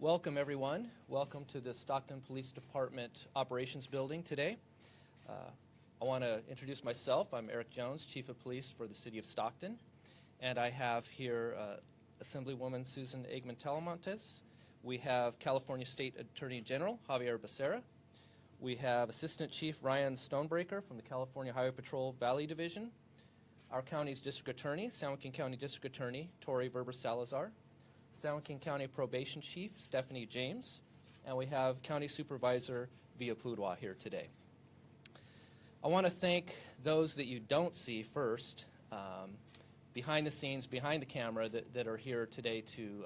Welcome, everyone. Welcome to the Stockton Police Department Operations Building today. I want to introduce myself. I'm Eric Jones, Chief of Police for the City of Stockton. And I have here Assemblywoman Susan Eggman-Talamontes. We have California State Attorney General Javier Becerra. We have Assistant Chief Ryan Stonebreaker from the California Highway Patrol Valley Division. Our county's District Attorney, San Joaquin County District Attorney Tori Verber Salazar. San Joaquin County Probation Chief Stephanie James. And we have County Supervisor Villa Pudua here today. I want to thank those that you don't see first, behind the scenes, behind the camera, that are here today to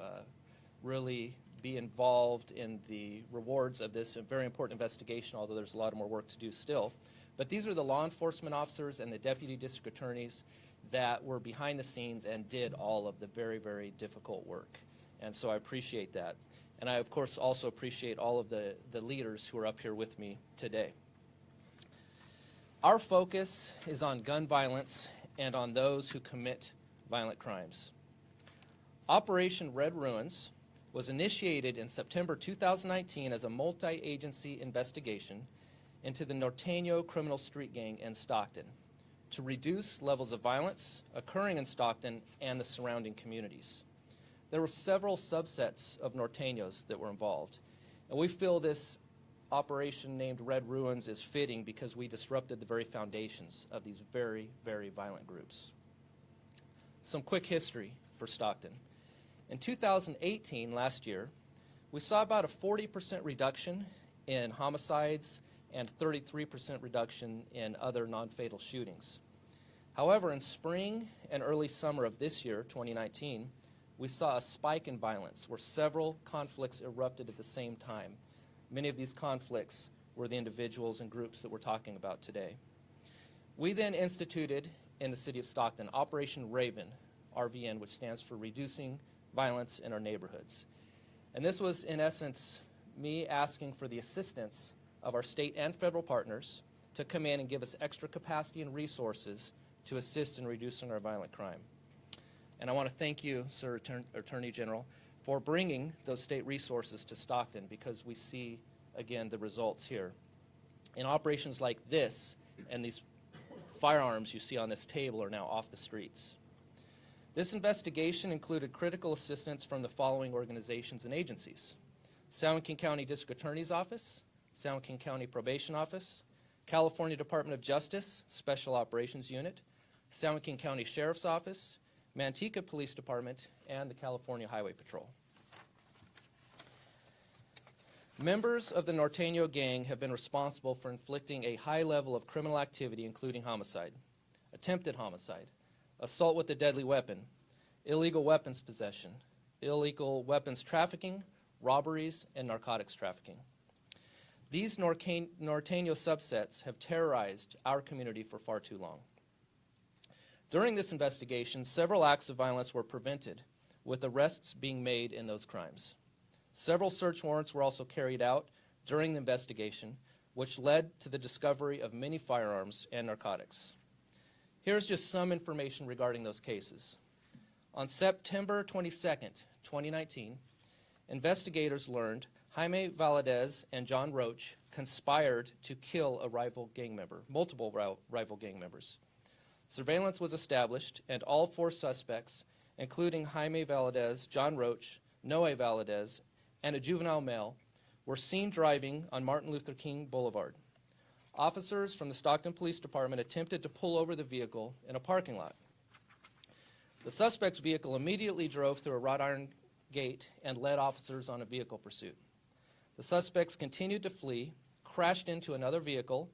really be involved in the rewards of this very important investigation, although there's a lot more work to do still. But these are the law enforcement officers and the deputy district attorneys that were behind the scenes and did all of the very, very difficult work. And so I appreciate that. And I, of course, also appreciate all of the leaders who are up here with me today. Our focus is on gun violence and on those who commit violent crimes. Operation Red Ruins was initiated in September 2019 as a multi-agency investigation into the Norteño criminal street gang in Stockton to reduce levels of violence occurring in Stockton and the surrounding communities. There were several subsets of Norteños that were involved, and we feel this operation named Red Ruins is fitting because we disrupted the very foundations of these very, very violent groups. Some quick history for Stockton. In 2018, last year, we saw about a 40% reduction in homicides and 33% reduction in other non-fatal shootings. However, in spring and early summer of this year, 2019, we saw a spike in violence where several conflicts erupted at the same time. Many of these conflicts were the individuals and groups that we're talking about today. We then instituted in the city of Stockton Operation Raven, RVN, which stands for Reducing Violence in Our Neighborhoods. And this was, in essence, me asking for the assistance of our state and federal partners to come in and give us extra capacity and resources to assist in reducing our violent crime. And I want to thank you, Sir Attorney General, for bringing those state resources to Stockton, because we see, again, the results here. In operations like this, and these firearms you see on this table are now off the streets. This investigation included critical assistance from the following organizations and agencies: San Joaquin County District Attorney's Office, San Joaquin County Probation Office, California Department of Justice Special Operations Unit, San Joaquin County Sheriff's Office, Manteca Police Department, and the California Highway Patrol. Members of the Norteño gang have been responsible for inflicting a high level of criminal activity, including homicide, attempted homicide, assault with a deadly weapon, illegal weapons possession, illegal weapons trafficking, robberies, and narcotics trafficking. These Norteño subsets have terrorized our community for far too long. During this investigation, several acts of violence were prevented, with arrests being made in those crimes. Several search warrants were also carried out during the investigation, which led to the discovery of many firearms and narcotics. Here's just some information regarding those cases. On September 22nd, 2019, investigators learned Jaime Valadez and John Roach conspired to kill a rival gang member, multiple rival gang members. Surveillance was established, and all four suspects, including Jaime Valadez, John Roach, Noe Valadez, and a juvenile male, were seen driving on Martin Luther King Boulevard. Officers from the Stockton Police Department attempted to pull over the vehicle in a parking lot. The suspect's vehicle immediately drove through a wrought iron gate and led officers on a vehicle pursuit. The suspects continued to flee, crashed into another vehicle,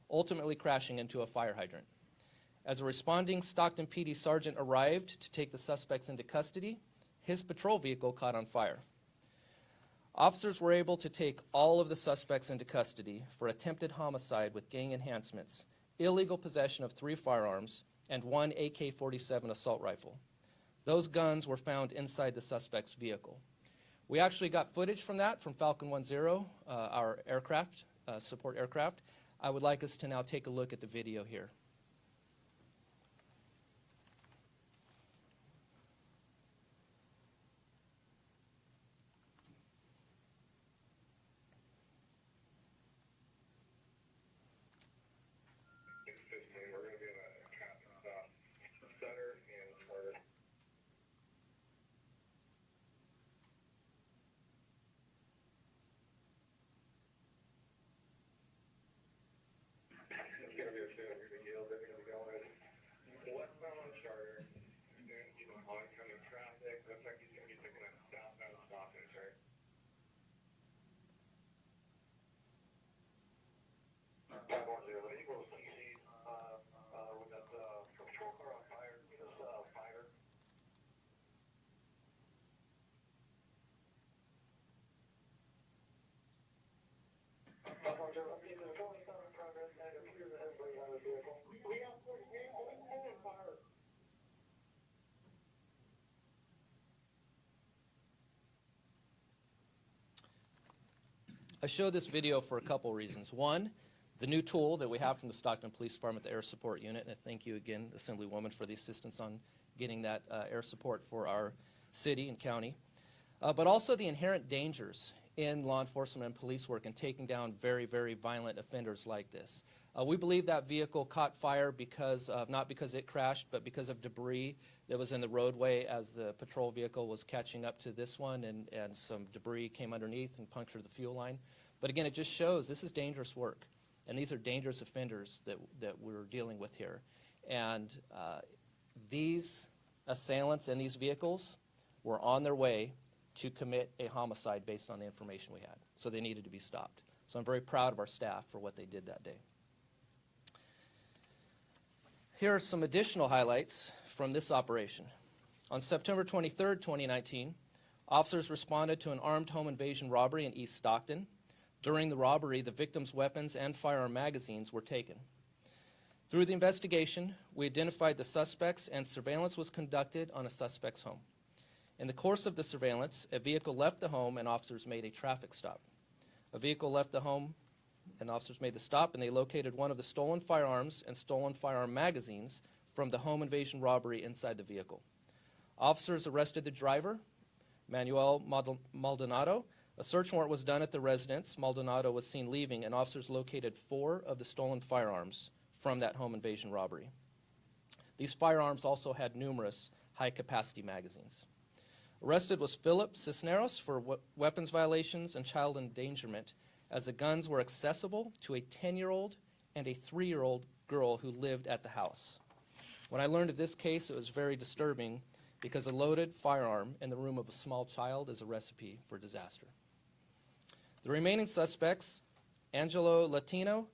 ultimately crashing into a fire hydrant. As a responding Stockton PD sergeant arrived to take the suspects into custody, his patrol vehicle caught on fire. Officers were able to take all of the suspects into custody for attempted homicide with gang enhancements, illegal possession of 3 firearms, and 1 AK-47 assault rifle. Those guns were found inside the suspect's vehicle. We actually got footage from that from Falcon 10, our aircraft, support aircraft. I would like us to now take a look at the video here. I show this video for a couple reasons. One, the new tool that we have from the Stockton Police Department, the Air Support Unit, and thank you again, Assemblywoman, for the assistance on getting that air support for our city and county, but also the inherent dangers in law enforcement and police work and taking down very, very violent offenders like this. We believe that vehicle caught fire because of, not because it crashed, but because of debris that was in the roadway as the patrol vehicle was catching up to this one, and some debris came underneath and punctured the fuel line. But again, it just shows this is dangerous work, and these are dangerous offenders that we're dealing with here. And these assailants in these vehicles were on their way to commit a homicide based on the information we had. So they needed to be stopped. So I'm very proud of our staff for what they did that day. Here are some additional highlights from this operation. On September 23rd, 2019, officers responded to an armed home invasion robbery in East Stockton. During the robbery, the victim's weapons and firearm magazines were taken. Through the investigation, we identified the suspects and surveillance was conducted on a suspect's home. In the course of the surveillance, a vehicle left the home and officers made a traffic stop. A vehicle left the home and officers made the stop, and they located one of the stolen firearms and stolen firearm magazines from the home invasion robbery inside the vehicle. Officers arrested the driver, Manuel Maldonado. A search warrant was done at the residence. Maldonado was seen leaving, and officers located 4 of the stolen firearms from that home invasion robbery. These firearms also had numerous high-capacity magazines. Arrested was Philip Cisneros for weapons violations and child endangerment, as the guns were accessible to a 10-year-old and a 3-year-old girl who lived at the house. When I learned of this case, it was very disturbing because a loaded firearm in the room of a small child is a recipe for disaster. The remaining suspects, Angelo Latino,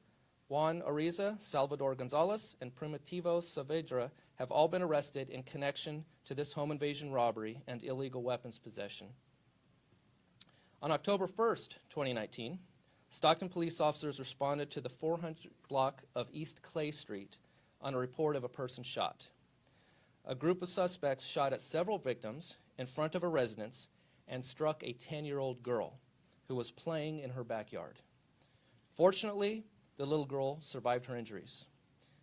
Juan Ariza, Salvador Gonzalez, and Primitivo Saavedra, have all been arrested in connection to this home invasion robbery and illegal weapons possession. On October 1st, 2019, Stockton police officers responded to the 400 block of East Clay Street on a report of a person shot. A group of suspects shot at several victims in front of a residence and struck a 10-year-old girl who was playing in her backyard. Fortunately, the little girl survived her injuries.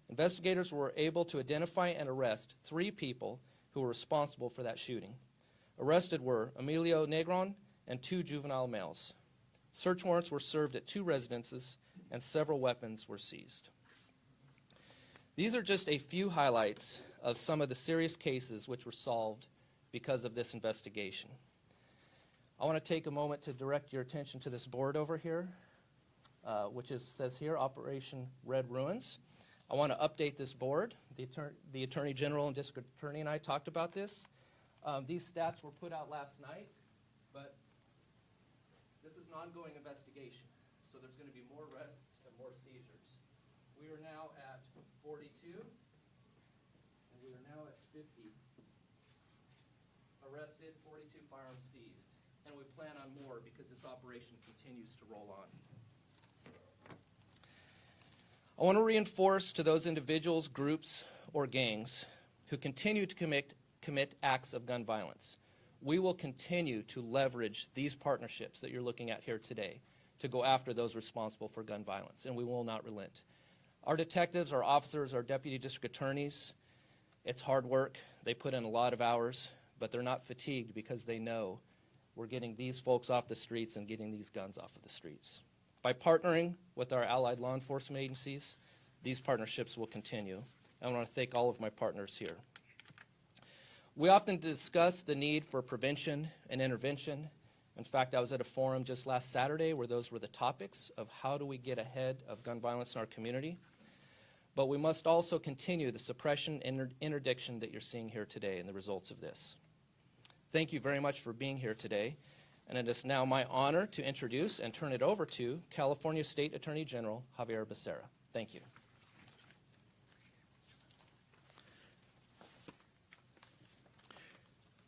Investigators were able to identify and arrest 3 people who were responsible for that shooting. Arrested were Emilio Negron and 2 juvenile males. Search warrants were served at 2 residences, and several weapons were seized. These are just a few highlights of some of the serious cases which were solved because of this investigation. I want to take a moment to direct your attention to this board over here, which says here, Operation Red Ruins. I want to update this board. The Attorney General and District Attorney and I talked about this. These stats were put out last night, but this is an ongoing investigation, so there's going to be more arrests and more seizures. We are now at 42, and we are now at 50 arrested, 42 firearms seized, and we plan on more because this operation continues to roll on. I want to reinforce to those individuals, groups, or gangs who continue to commit acts of gun violence. We will continue to leverage these partnerships that you're looking at here today to go after those responsible for gun violence, and we will not relent. Our detectives, our officers, our deputy district attorneys, it's hard work. They put in a lot of hours, but they're not fatigued because they know we're getting these folks off the streets and getting these guns off of the streets. By partnering with our allied law enforcement agencies, these partnerships will continue. I want to thank all of my partners here. We often discuss the need for prevention and intervention. In fact, I was at a forum just last Saturday where those were the topics of how do we get ahead of gun violence in our community. But we must also continue the suppression and interdiction that you're seeing here today and the results of this. Thank you very much for being here today. And it is now my honor to introduce and turn it over to California State Attorney General Xavier Becerra. Thank you.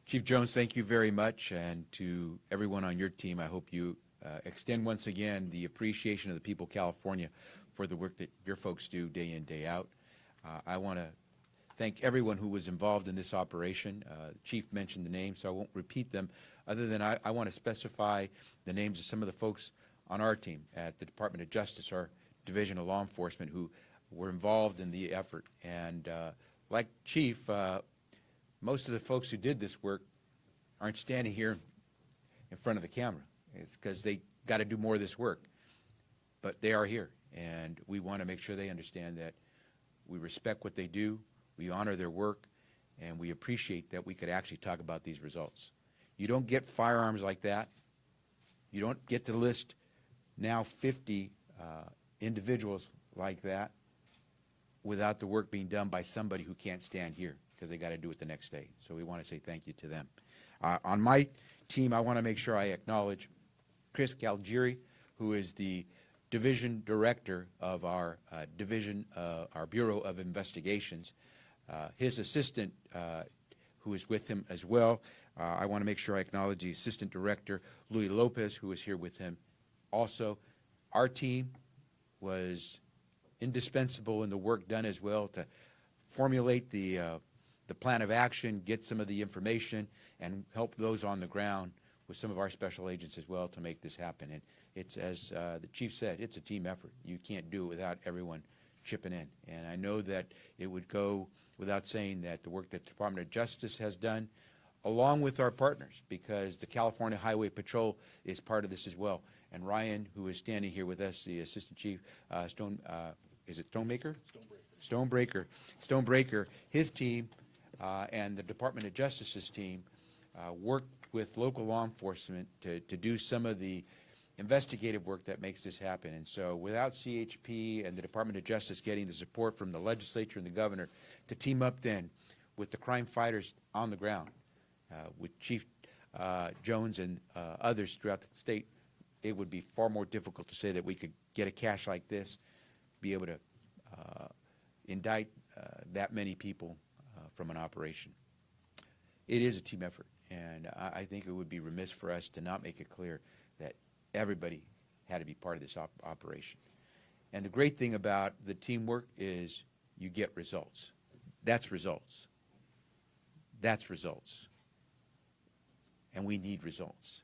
Chief Jones, thank you very much. And to everyone on your team, I hope you extend once again the appreciation of the people of California for the work that your folks do day in, day out. I want to thank everyone who was involved in this operation. Chief mentioned the names, so I won't repeat them, other than I want to specify the names of some of the folks on our team at the Department of Justice, our Division of Law Enforcement, who were involved in the effort. And like Chief, most of the folks who did this work aren't standing here in front of the camera. It's because they got to do more of this work. But they are here, and we want to make sure they understand that we respect what they do, we honor their work, and we appreciate that we could actually talk about these results. You don't get firearms like that. You don't get to list now 50 individuals like that without the work being done by somebody who can't stand here because they got to do it the next day. So we want to say thank you to them. On my team, I want to make sure I acknowledge Chris Galgieri, who is the Division Director of our division, our Bureau of Investigations. His assistant, who is with him as well. I want to make sure I acknowledge the Assistant Director, Louis Lopez, who is here with him. Also, our team was indispensable in the work done as well to formulate the plan of action, get some of the information, and help those on the ground with some of our special agents as well to make this happen. And it's, as the Chief said, it's a team effort. You can't do it without everyone chipping in. And I know that it would go without saying that the work that the Department of Justice has done, along with our partners, because the California Highway Patrol is part of this as well. And Ryan, who is standing here with us, the Assistant Chief, is it Stonemaker? Stonebreaker, his team and the Department of Justice's team worked with local law enforcement to do some of the investigative work that makes this happen. And so without CHP and the Department of Justice getting the support from the legislature and the governor to team up then with the crime fighters on the ground, with Chief Jones and others throughout the state, it would be far more difficult to say that we could get a cache like this, be able to indict that many people from an operation. It is a team effort, and I think it would be remiss for us to not make it clear that everybody had to be part of this operation. And the great thing about the teamwork is you get results. That's results. That's results. And we need results.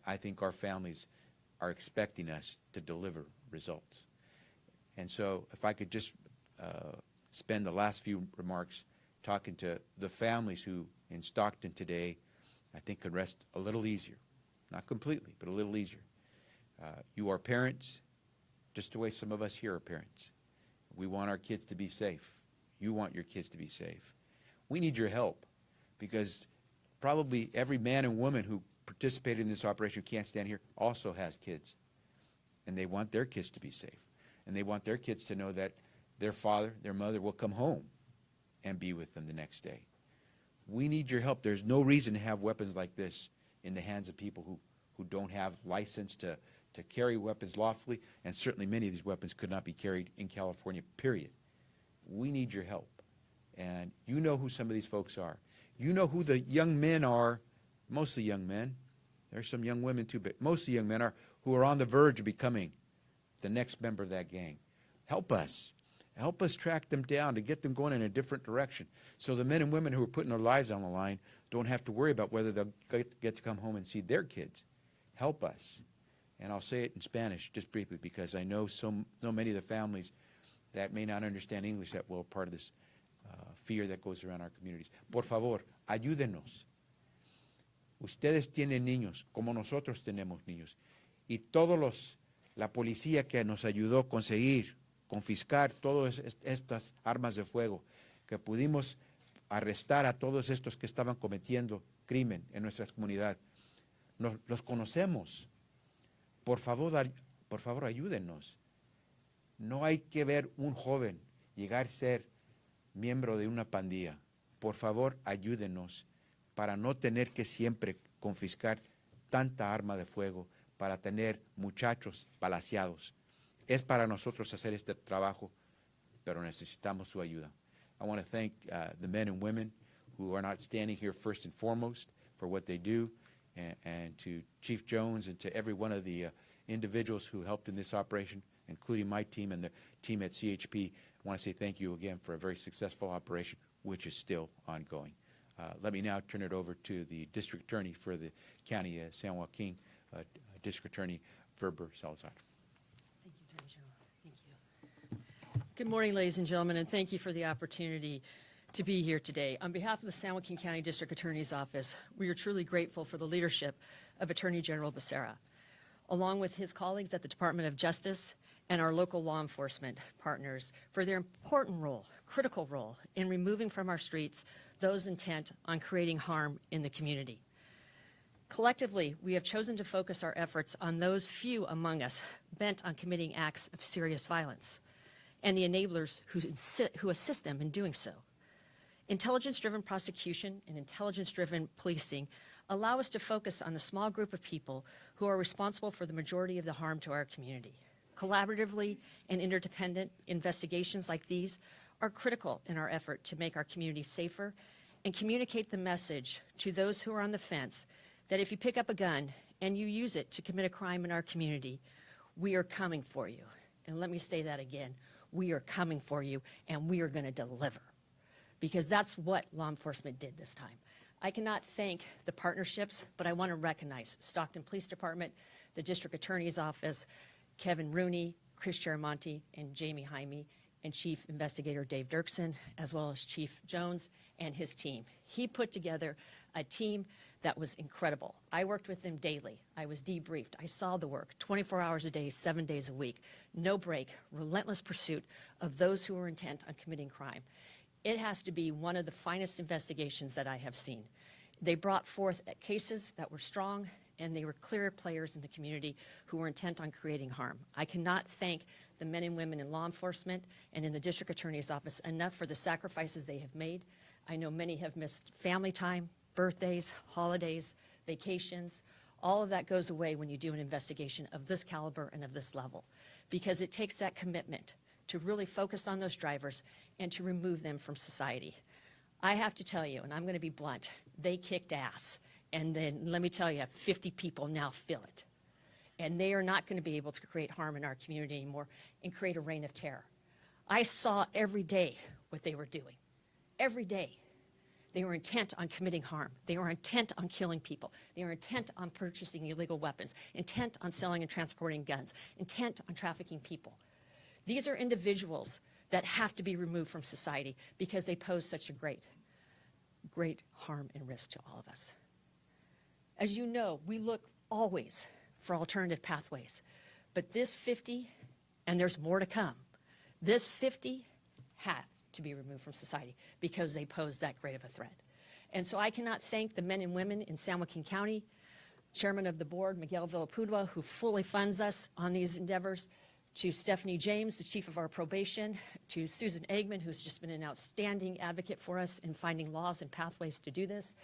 I think our families are expecting us to deliver results. And so if I could just spend the last few remarks talking to the families who in Stockton today, I think could rest a little easier. Not completely, but a little easier. You are parents, just the way some of us here are parents. We want our kids to be safe. You want your kids to be safe. We need your help because probably every man and woman who participated in this operation who can't stand here also has kids. And they want their kids to be safe. And they want their kids to know that their father, their mother will come home and be with them the next day. We need your help. There's no reason to have weapons like this in the hands of people who don't have license to carry weapons lawfully, and certainly many of these weapons could not be carried in California, period. We need your help. And you know who some of these folks are. You know who the young men are, mostly young men. There's some young women too, but mostly young men are who are on the verge of becoming the next member of that gang. Help us. Help us track them down to get them going in a different direction so the men and women who are putting their lives on the line don't have to worry about whether they'll get to come home and see their kids. Help us. And I'll say it in Spanish just briefly because I know so many of the families that may not understand English that will part of this fear that goes around our communities. Por favor, ayúdenos. Ustedes tienen niños, como nosotros tenemos niños. Y la policía que nos ayudó a conseguir, confiscar todas estas armas de fuego, que pudimos arrestar a todos estos que estaban cometiendo crimen en nuestras comunidades. Los conocemos. Por favor, ayúdenos. No hay que ver un joven llegar a ser miembro de una pandilla. Por favor, ayúdenos para no tener que siempre confiscar tanta arma de fuego para tener muchachos balaceados. Es para nosotros hacer este trabajo, pero necesitamos su ayuda. I want to thank the men and women who are not standing here first and foremost for what they do, and to Chief Jones and to every one of the individuals who helped in this operation, including my team and the team at CHP. I want to say thank you again for a very successful operation, which is still ongoing. Let me now turn it over to the District Attorney for the County of San Joaquin, District Attorney Ferber Salazar. Thank you, Attorney General. Thank you. Good morning, ladies and gentlemen, and thank you for the opportunity to be here today. On behalf of the San Joaquin County District Attorney's Office, we are truly grateful for the leadership of Attorney General Becerra, along with his colleagues at the Department of Justice and our local law enforcement partners for their important role, critical role, in removing from our streets those intent on creating harm in the community. Collectively, we have chosen to focus our efforts on those few among us bent on committing acts of serious violence and the enablers who assist them in doing so. Intelligence-driven prosecution and intelligence-driven policing allow us to focus on a small group of people who are responsible for the majority of the harm to our community. Collaboratively and interdependent investigations like these are critical in our effort to make our community safer and communicate the message to those who are on the fence that if you pick up a gun and you use it to commit a crime in our community, we are coming for you. And let me say that again. We are coming for you, and we are going to deliver. Because that's what law enforcement did this time. I cannot thank the partnerships, but I want to recognize Stockton Police Department, the District Attorney's Office, Kevin Rooney, Chris Chiramonte, and Jamie Jaime, and Chief Investigator Dave Dirksen, as well as Chief Jones and his team. He put together a team that was incredible. I worked with him daily. I was debriefed. I saw the work 24 hours a day, 7 days a week. No break, relentless pursuit of those who are intent on committing crime. It has to be one of the finest investigations that I have seen. They brought forth cases that were strong, and they were clear players in the community who were intent on creating harm. I cannot thank the men and women in law enforcement and in the District Attorney's Office enough for the sacrifices they have made. I know many have missed family time, birthdays, holidays, vacations. All of that goes away when you do an investigation of this caliber and of this level, because it takes that commitment to really focus on those drivers and to remove them from society. I have to tell you, and I'm going to be blunt, they kicked ass. And then let me tell you, 50 people now feel it. And they are not going to be able to create harm in our community anymore and create a reign of terror. I saw every day what they were doing. Every day. They were intent on committing harm. They were intent on killing people. They were intent on purchasing illegal weapons, intent on selling and transporting guns, intent on trafficking people. These are individuals that have to be removed from society because they pose such a great harm and risk to all of us. As you know, we look always for alternative pathways, but this 50, and there's more to come, this 50 had to be removed from society because they pose that great of a threat. And so I cannot thank the men and women in San Joaquin County, Chairman of the Board, Miguel Villapudua, who fully funds us on these endeavors, to Stephanie James, the chief of our probation, to Susan Eggman, who's just been an outstanding advocate for us in finding laws and pathways to do this,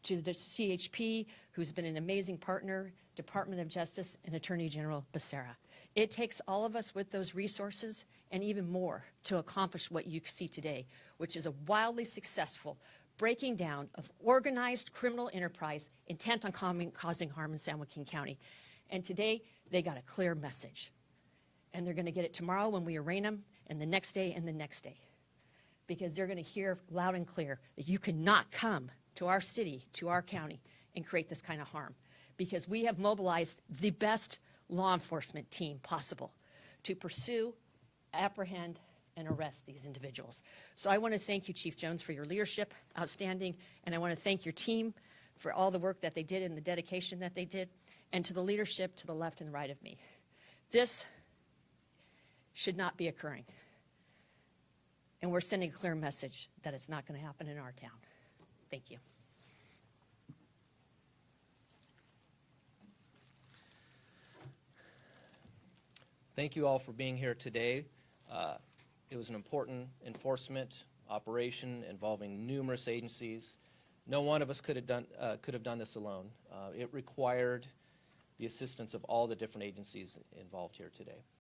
to the CHP, who's been an amazing partner, Department of Justice, and Attorney General Becerra. It takes all of us with those resources and even more to accomplish what you see today, which is a wildly successful breaking down of organized criminal enterprise intent on causing harm in San Joaquin County. And today, they got a clear message. And they're going to get it tomorrow when we arraign them, and the next day, and the next day. Because they're going to hear loud and clear that you cannot come to our city, to our county, and create this kind of harm. Because we have mobilized the best law enforcement team possible to pursue, apprehend, and arrest these individuals. So I want to thank you, Chief Jones, for your leadership, outstanding, and I want to thank your team for all the work that they did and the dedication that they did, and to the leadership to the left and right of me. This should not be occurring. And we're sending a clear message that it's not going to happen in our town. Thank you. Thank you all for being here today. It was an important enforcement operation involving numerous agencies. No one of us could have done this alone. It required the assistance of all the different agencies involved here today.